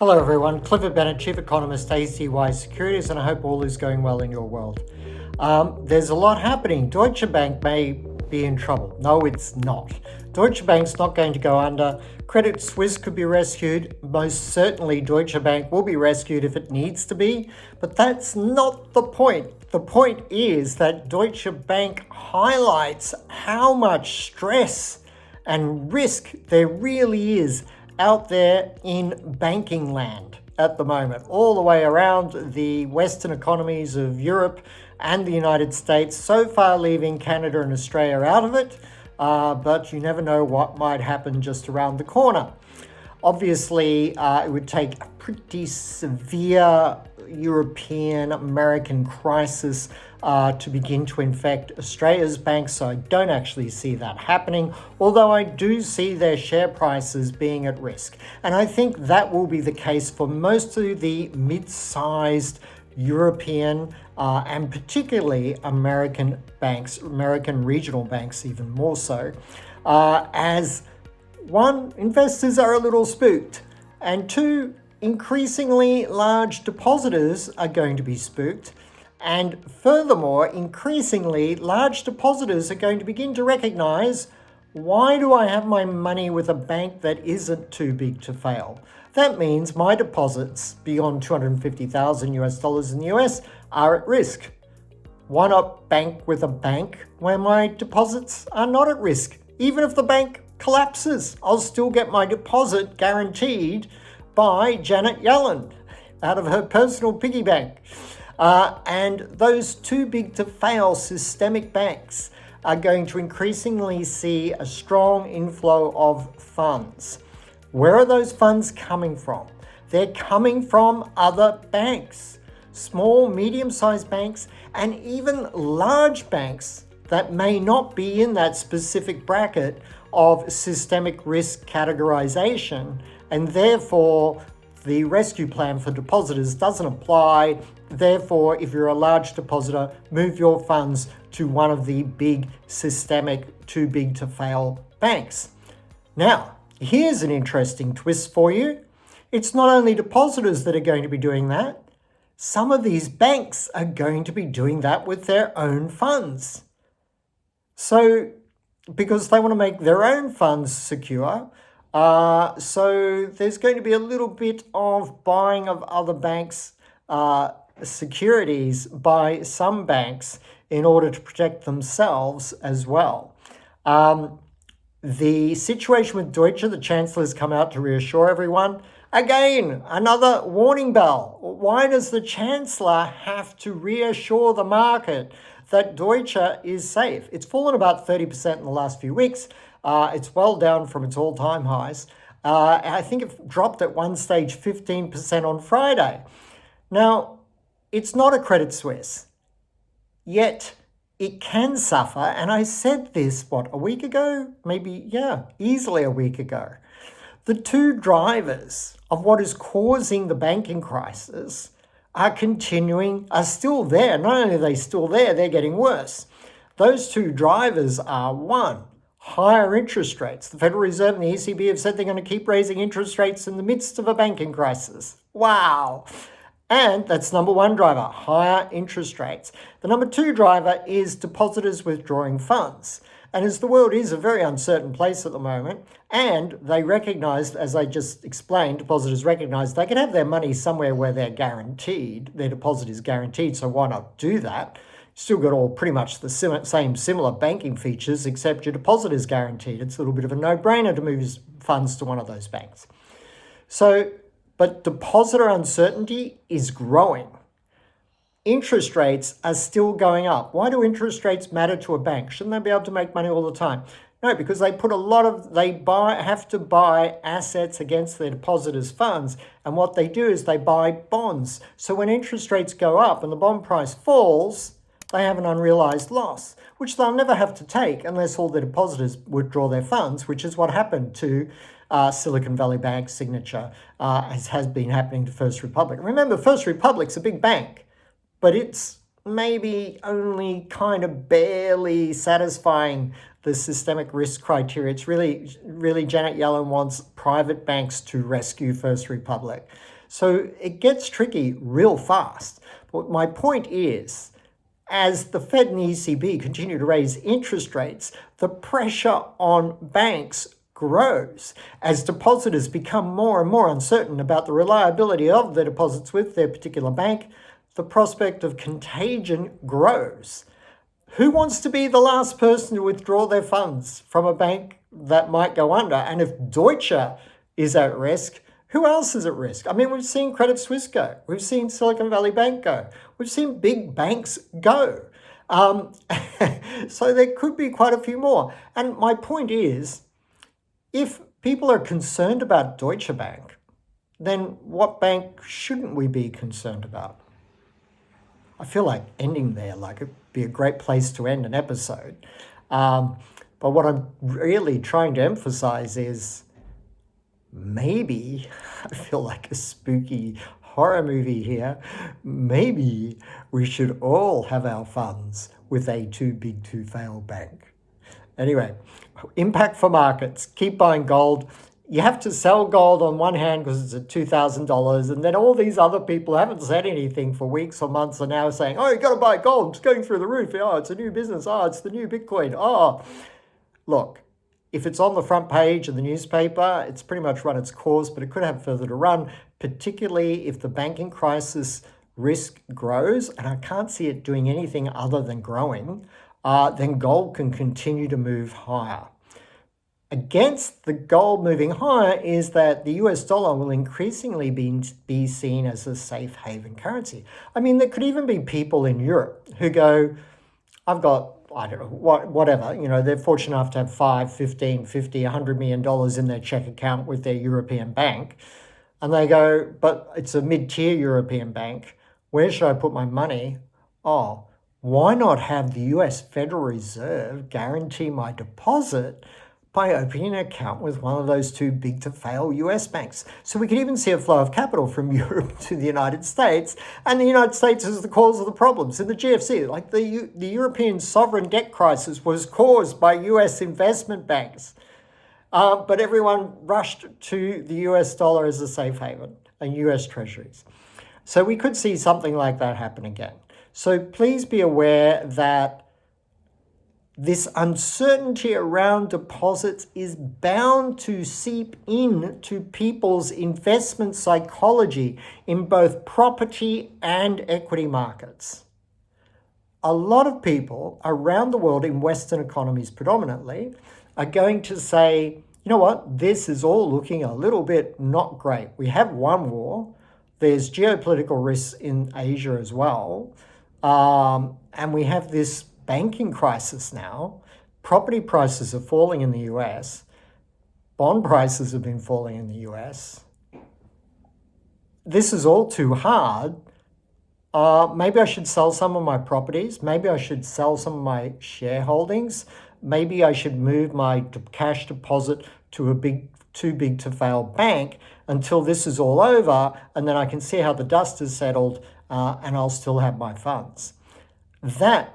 Hello everyone, Clifford, Bennett, Chief Economist, ACY Securities, and I hope all is going well in your world. There's a lot happening. Deutsche Bank may be in trouble. No, it's not. Deutsche Bank's not going to go under. Credit Suisse could be rescued. Most certainly Deutsche Bank will be rescued if it needs to be, but that's not the point. The point is that Deutsche Bank highlights how much stress and risk there really is out there in banking land at the moment, all the way around the Western economies of Europe and the United States, so far leaving Canada and Australia out of it, but you never know what might happen just around the corner. Obviously, it would take a pretty severe European American crisis to begin to infect Australia's banks, so I don't actually see that happening, although I do see their share prices being at risk. And I think that will be the case for most of the mid-sized European and particularly American banks, American regional banks even more so, as one, investors are a little spooked, and two, increasingly large depositors are going to be spooked. And furthermore, increasingly large depositors are going to begin to recognize, why do I have my money with a bank that isn't too big to fail? That means my deposits beyond $250,000 in the US are at risk. Why not bank with a bank where my deposits are not at risk? Even if the bank collapses, I'll still get my deposit guaranteed by Janet Yellen out of her personal piggy bank. And those too big to fail systemic banks are going to increasingly see a strong inflow of funds. Where are those funds coming from? They're coming from other banks, small, medium-sized banks, and even large banks that may not be in that specific bracket of systemic risk categorization, and therefore the rescue plan for depositors doesn't apply. Therefore, if you're a large depositor, move your funds to one of the big systemic, too big to fail banks. Now, here's an interesting twist for you. It's not only depositors that are going to be doing that. Some of these banks are going to be doing that with their own funds. So, because they want to make their own funds secure, so there's going to be a little bit of buying of other banks' securities by some banks in order to protect themselves as well. The situation with Deutsche, the Chancellor has come out to reassure everyone. Again, another warning bell. Why does the Chancellor have to reassure the market that Deutsche is safe? It's fallen about 30% in the last few weeks. It's well down from its all-time highs. I think it dropped at one stage 15% on Friday. Now, it's not a Credit Suisse, yet it can suffer. And I said this, a week ago? Easily a week ago. The two drivers of what is causing the banking crisis are still there. Not only are they still there, they're getting worse. Those two drivers are, one, higher interest rates. The Federal Reserve and the ECB have said they're going to keep raising interest rates in the midst of a banking crisis. Wow. And that's number one driver, higher interest rates. The number two driver is depositors withdrawing funds. And as the world is a very uncertain place at the moment, and they recognise, as I just explained, depositors recognise they can have their money somewhere where they're guaranteed, their deposit is guaranteed, so why not do that? Still got all pretty much the same similar banking features, except your deposit is guaranteed. It's a little bit of a no-brainer to move funds to one of those banks. But depositor uncertainty is growing. Interest rates are still going up. Why do interest rates matter to a bank? Shouldn't they be able to make money all the time? No, because they have to buy assets against their depositors' funds. And what they do is they buy bonds. So when interest rates go up and the bond price falls, they have an unrealized loss, which they'll never have to take unless all their depositors withdraw their funds, which is what happened to Silicon Valley Bank, Signature, as has been happening to First Republic. Remember, First Republic's a big bank, but its maybe only kind of barely satisfying the systemic risk criteria. It's really Janet Yellen wants private banks to rescue First Republic. So it gets tricky real fast. But my point is, as the Fed and the ECB continue to raise interest rates, the pressure on banks grows. As depositors become more and more uncertain about the reliability of their deposits with their particular bank, the prospect of contagion grows. Who wants to be the last person to withdraw their funds from a bank that might go under? And if Deutsche is at risk, who else is at risk? I mean, we've seen Credit Suisse go. We've seen Silicon Valley Bank go. We've seen big banks go. So there could be quite a few more. And my point is, if people are concerned about Deutsche Bank, then what bank shouldn't we be concerned about? I feel like ending there, like it'd be a great place to end an episode. But what I'm really trying to emphasize is, maybe, I feel like a spooky horror movie here, maybe we should all have our funds with a too big to fail bank. Anyway, impact for markets. Keep buying gold. You have to sell gold on one hand because it's at $2,000, and then all these other people haven't said anything for weeks or months are now saying, oh, you got to buy gold. It's going through the roof. Oh, it's a new business. Oh, it's the new Bitcoin. Oh, look. If it's on the front page of the newspaper, it's pretty much run its course, but it could have further to run, particularly if the banking crisis risk grows, and I can't see it doing anything other than growing, then gold can continue to move higher. Against the gold moving higher is that the US dollar will increasingly be seen as a safe haven currency. I mean, there could even be people in Europe who go, I've got, I don't know, whatever, they're fortunate enough to have 5, 15, 50, $100 million in their check account with their European bank. And they go, but it's a mid-tier European bank. Where should I put my money? Oh, why not have the US Federal Reserve guarantee my deposit by opening an account with one of those too big to fail US banks? So we could even see a flow of capital from Europe to the United States, and the United States is the cause of the problems. In the GFC, like the European sovereign debt crisis was caused by US investment banks. But everyone rushed to the US dollar as a safe haven and US treasuries. So we could see something like that happen again. So please be aware that this uncertainty around deposits is bound to seep into people's investment psychology in both property and equity markets. A lot of people around the world, in Western economies predominantly, are going to say, you know what, this is all looking a little bit not great. We have one war. There's geopolitical risks in Asia as well. And we have this banking crisis now. Property prices are falling in the US. Bond prices have been falling in the US. This is all too hard. Maybe I should sell some of my properties. Maybe I should sell some of my shareholdings. Maybe I should move my cash deposit to a too big to fail bank until this is all over, and then I can see how the dust has settled, and I'll still have my funds.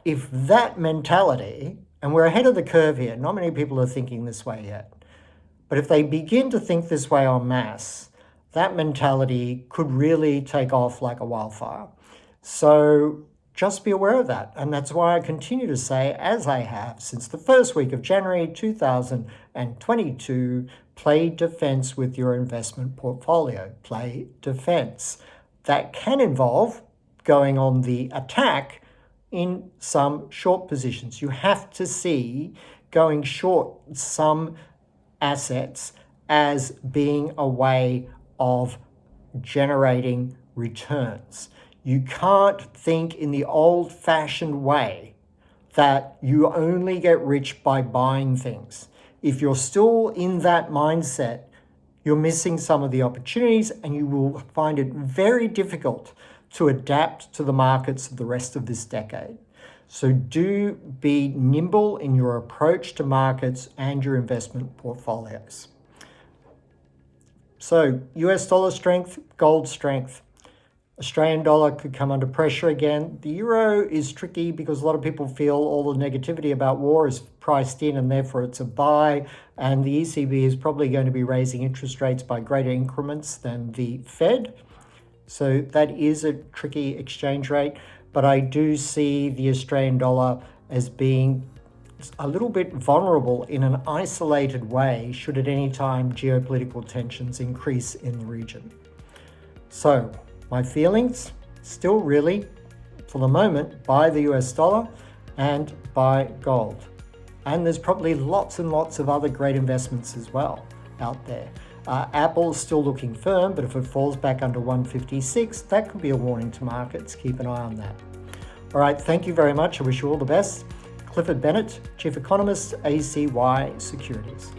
If that mentality, and we're ahead of the curve here, not many people are thinking this way yet, but if they begin to think this way en masse, that mentality could really take off like a wildfire. So just be aware of that. And that's why I continue to say, as I have since the first week of January 2022, play defense with your investment portfolio. Play defense. That can involve going on the attack in some short positions. You have to see going short some assets as being a way of generating returns. You can't think in the old-fashioned way that you only get rich by buying things. If you're still in that mindset, you're missing some of the opportunities, and you will find it very difficult to adapt to the markets of the rest of this decade. So do be nimble in your approach to markets and your investment portfolios. So US dollar strength, gold strength. Australian dollar could come under pressure again. The euro is tricky because a lot of people feel all the negativity about war is priced in and therefore it's a buy. And the ECB is probably going to be raising interest rates by greater increments than the Fed. So that is a tricky exchange rate. But I do see the Australian dollar as being a little bit vulnerable in an isolated way should at any time geopolitical tensions increase in the region. So my feelings still really, for the moment, buy the US dollar and buy gold. And there's probably lots and lots of other great investments as well out there. Apple's still looking firm, but if it falls back under 156, that could be a warning to markets. Keep an eye on that. All right, thank you very much. I wish you all the best. Clifford Bennett, Chief Economist, ACY Securities.